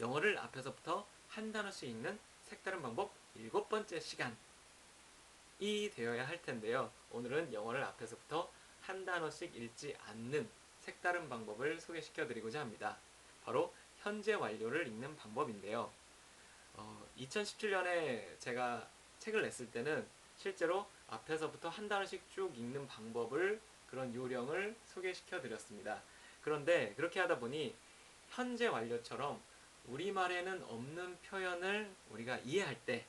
영어를 앞에서부터 한 단어씩 읽는 색다른 방법 7번째 시간이 되어야 할 텐데요. 오늘은 영어를 앞에서부터 한 단어씩 읽지 않는 색다른 방법을 소개시켜 드리고자 합니다. 바로 현재 완료를 읽는 방법인데요. 2017년에 제가 책을 냈을 때는 실제로 앞에서부터 한 단어씩 쭉 읽는 방법을, 그런 요령을 소개시켜 드렸습니다. 그런데 그렇게 하다 보니 현재 완료처럼 우리말에는 없는 표현을 우리가 이해할 때,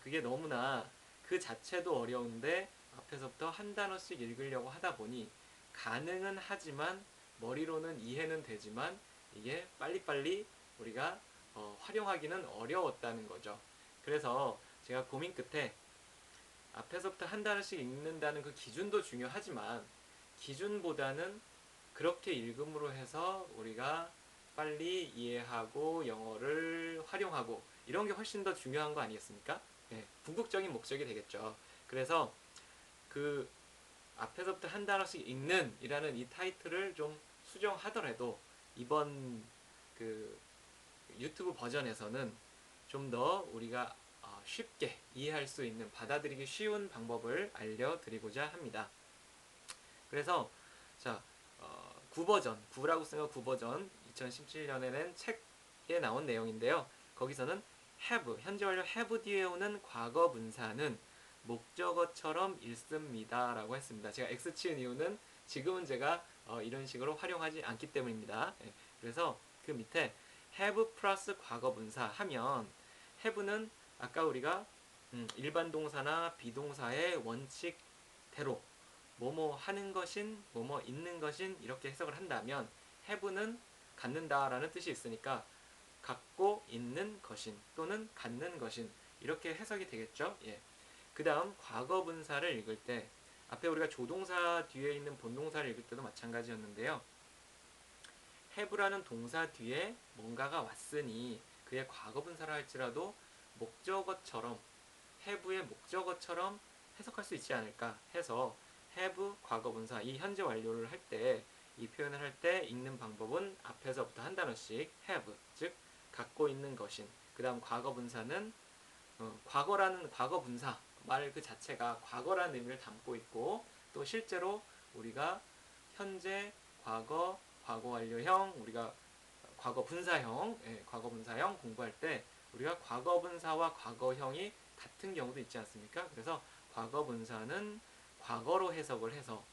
그게 너무나 그 자체도 어려운데 앞에서부터 한 단어씩 읽으려고 하다 보니 가능은 하지만, 머리로는 이해는 되지만 이게 빨리빨리 우리가 활용하기는 어려웠다는 거죠. 그래서 제가 고민 끝에 앞에서부터 한 단어씩 읽는다는 그 기준도 중요하지만, 기준보다는 그렇게 읽음으로 해서 우리가 빨리 이해하고 영어를 활용하고 이런 게 훨씬 더 중요한 거 아니겠습니까? 네, 궁극적인 목적이 되겠죠. 그래서 그 앞에서부터 한 단어씩 읽는 이라는 이 타이틀을 좀 수정하더라도 이번 그 유튜브 버전에서는 좀 더 우리가 쉽게 이해할 수 있는, 받아들이기 쉬운 방법을 알려드리고자 합니다. 그래서 자, 9버전, 9라고 쓰면 9버전 2017년에 낸 책에 나온 내용인데요. 거기서는 have, 현재 완료 have 뒤에 오는 과거 분사는 목적어처럼 읽습니다 라고 했습니다. 제가 X 치은 이유는 지금은 제가 이런 식으로 활용하지 않기 때문입니다. 그래서 그 밑에 have 플러스 과거 분사 하면, have는 아까 우리가 일반 동사나 비동사의 원칙대로 뭐뭐 하는 것인, 뭐뭐 있는 것인 이렇게 해석을 한다면, have는 갖는다라는 뜻이 있으니까 갖고 있는 것인 또는 갖는 것인 이렇게 해석이 되겠죠. 예. 그 다음 과거 분사를 읽을 때, 앞에 우리가 조동사 뒤에 있는 본동사를 읽을 때도 마찬가지였는데요. have라는 동사 뒤에 뭔가가 왔으니 그의 과거 분사를 할지라도 목적어처럼, have의 목적어처럼 해석할 수 있지 않을까 해서 have 과거 분사, 이 현재 완료를 할 때, 이 표현을 할 때 읽는 방법은 앞에서부터 한 단어씩 have, 즉 갖고 있는 것인, 그 다음 과거 분사는 과거라는 과거 분사 말 그 자체가 과거라는 의미를 담고 있고, 또 실제로 우리가 현재, 과거, 과거 완료형, 우리가 과거 분사형, 과거 분사형 공부할 때 우리가 과거 분사와 과거형이 같은 경우도 있지 않습니까? 그래서 과거 분사는 과거로 해석을 해서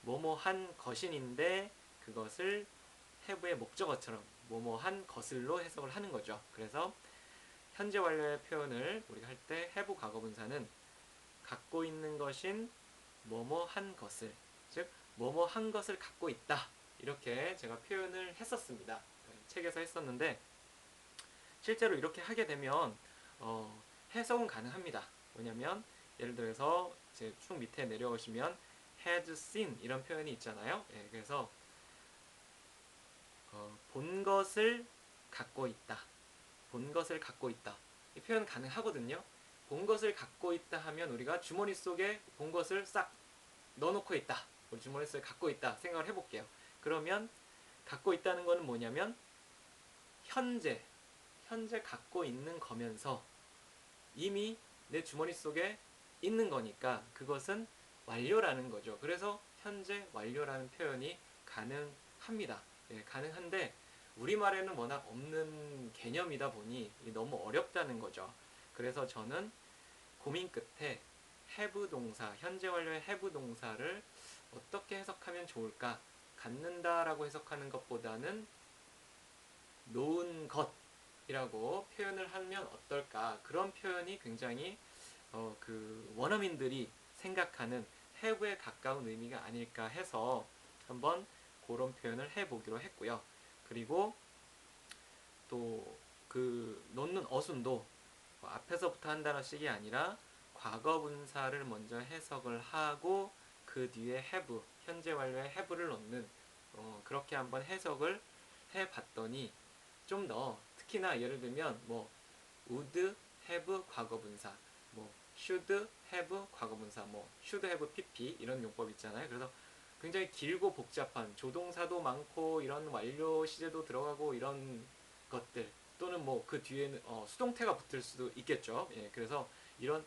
뭐뭐 한 것인인데 그것을 have의 목적어처럼 뭐뭐 한 것을로 해석을 하는 거죠. 그래서 현재 완료의 표현을 우리가 할 때 have 과거 분사는 갖고 있는 것인 뭐뭐 한 것을, 즉 뭐뭐 한 것을 갖고 있다, 이렇게 제가 표현을 했었습니다. 책에서 했었는데 실제로 이렇게 하게 되면 해석은 가능합니다. 왜냐면 예를 들어서 제 쭉 밑에 내려오시면 had seen 이런 표현이 있잖아요. 그래서 본 것을 갖고 있다, 본 것을 갖고 있다, 이 표현 가능하거든요. 본 것을 갖고 있다 하면 우리가 주머니 속에 본 것을 싹 넣어놓고 있다, 우리 주머니 속에 갖고 있다 생각을 해볼게요. 그러면 갖고 있다는 것은 뭐냐면 현재 갖고 있는 거면서 이미 내 주머니 속에 있는 거니까 그것은 완료라는 거죠. 그래서 현재 완료라는 표현이 가능합니다. 가능한데 우리말에는 워낙 없는 개념이다 보니 너무 어렵다는 거죠. 그래서 저는 고민 끝에 have 동사, 현재 완료의 have 동사를 어떻게 해석하면 좋을까? 갖는다라고 해석하는 것보다는 놓은 것이라고 표현을 하면 어떨까? 그런 표현이 굉장히 그 원어민들이 생각하는 have에 가까운 의미가 아닐까 해서 한번 그런 표현을 해보기로 했고요. 그리고 또 그 놓는 어순도 앞에서부터 한 단어씩이 아니라 과거 분사를 먼저 해석을 하고 그 뒤에 have, 현재 완료의 have를 넣는, 그렇게 한번 해석을 해봤더니 좀 더, 특히나 예를 들면 뭐 would have 과거 분사, 뭐 should have 과거 분사, 뭐 should have pp 이런 용법 있잖아요. 그래서 굉장히 길고 복잡한 조동사도 많고 이런 완료 시제도 들어가고 이런 것들 또는 뭐 그 뒤에는 수동태가 붙을 수도 있겠죠. 예, 그래서 이런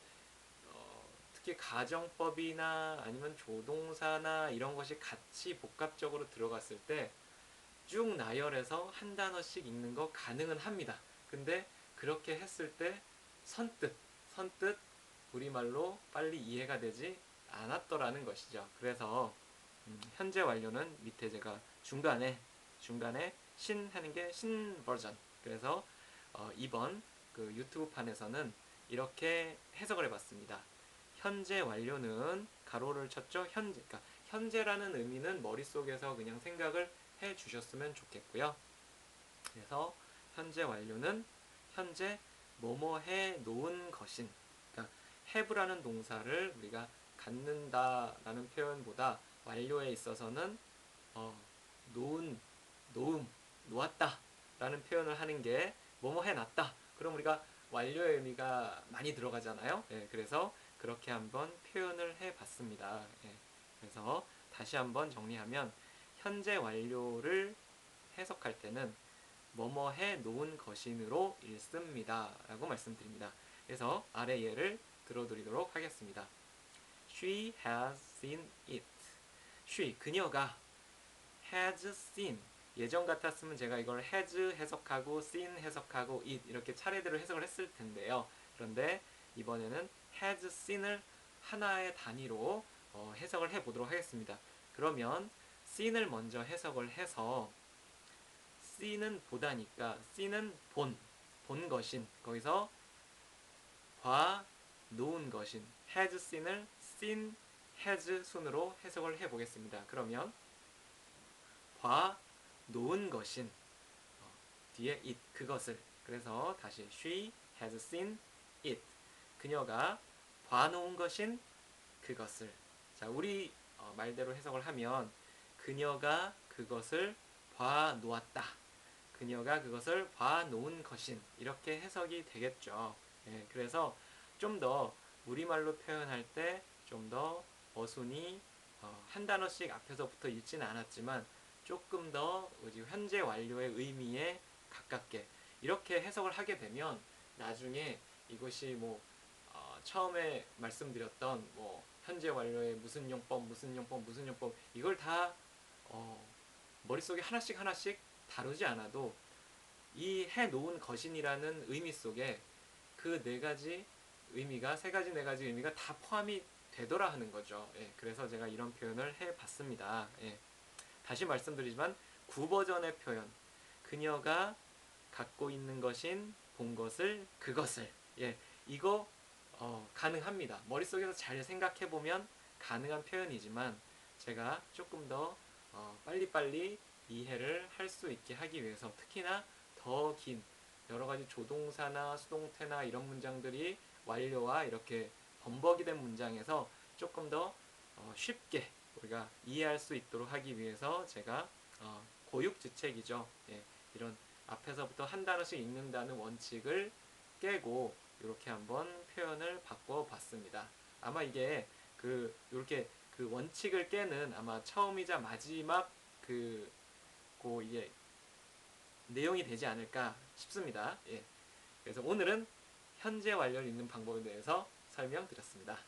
특히 가정법이나 아니면 조동사나 이런 것이 같이 복합적으로 들어갔을 때 쭉 나열해서 한 단어씩 읽는 거 가능은 합니다. 근데 그렇게 했을 때 선뜻 우리말로 빨리 이해가 되지 않았더라는 것이죠. 그래서 현재 완료는 밑에 제가 중간에 신 하는 게 신 버전. 그래서 이번 그 유튜브 판에서는 이렇게 해석을 해봤습니다. 현재 완료는 가로를 쳤죠. 그러니까 현재라는 의미는 머릿속에서 그냥 생각을 해 주셨으면 좋겠고요. 그래서 현재 완료는 현재 뭐뭐 해 놓은 것인. 그러니까 have라는 동사를 우리가 갖는다라는 표현보다 완료에 있어서는 놓은, 놓음, 놓았다라는 표현을 하는 게 뭐뭐 해놨다. 그럼 우리가 완료의 의미가 많이 들어가잖아요. 예, 그래서 그렇게 한번 표현을 해봤습니다. 예, 그래서 다시 한번 정리하면 현재 완료를 해석할 때는 뭐뭐 해 놓은 것인으로 읽습니다. 라고 말씀드립니다. 그래서 아래 예를 들어드리도록 하겠습니다. She has seen it. She, 그녀가 has seen. 예전 같았으면 제가 이걸 has 해석하고 seen 해석하고 it 이렇게 차례대로 해석을 했을 텐데요. 그런데 이번에는 has seen을 하나의 단위로 해석을 해보도록 하겠습니다. 그러면 seen을 먼저 해석을 해서 C는 보다니까 C는 본 것인 거기서 봐 놓은 것인 has seen을 seen has 순으로 해석을 해보겠습니다. 그러면 봐 놓은 것인 뒤에 it 그것을 그래서 다시 she has seen it 그녀가 봐 놓은 것인 그것을 자 우리 말대로 해석을 하면 그녀가 그것을 봐 놓았다. 그녀가 그것을 봐 놓은 것인 이렇게 해석이 되겠죠. 예, 그래서 좀 더 우리말로 표현할 때 좀 더 어순이 한 단어씩 앞에서 붙어 있지는 않았지만 조금 더 현재 완료의 의미에 가깝게 이렇게 해석을 하게 되면 나중에 이것이 뭐 처음에 말씀드렸던 뭐 현재 완료의 무슨 용법 이걸 다 머릿속에 하나씩 다루지 않아도 이 해놓은 것인이라는 의미 속에 그 네 가지 의미가 네 가지 의미가 다 포함이 되더라 하는 거죠. 예, 그래서 제가 이런 표현을 해봤습니다. 예, 다시 말씀드리지만 구버전의 표현 그녀가 갖고 있는 것인 본 것을 그것을 예, 이거 가능합니다. 머릿속에서 잘 생각해보면 가능한 표현이지만 제가 조금 더 빨리빨리 이해를 할 수 있게 하기 위해서 특히나 더 긴 여러 가지 조동사나 수동태나 이런 문장들이 완료와 이렇게 범벅이 된 문장에서 조금 더 쉽게 우리가 이해할 수 있도록 하기 위해서 제가 고육지책이죠. 예, 이런 앞에서부터 한 단어씩 읽는다는 원칙을 깨고 이렇게 한번 표현을 바꿔봤습니다. 아마 이게 이렇게 그 원칙을 깨는 아마 처음이자 마지막 이게 내용이 되지 않을까 싶습니다. 예. 그래서 오늘은 현재 완료를 읽는 방법에 대해서 설명드렸습니다.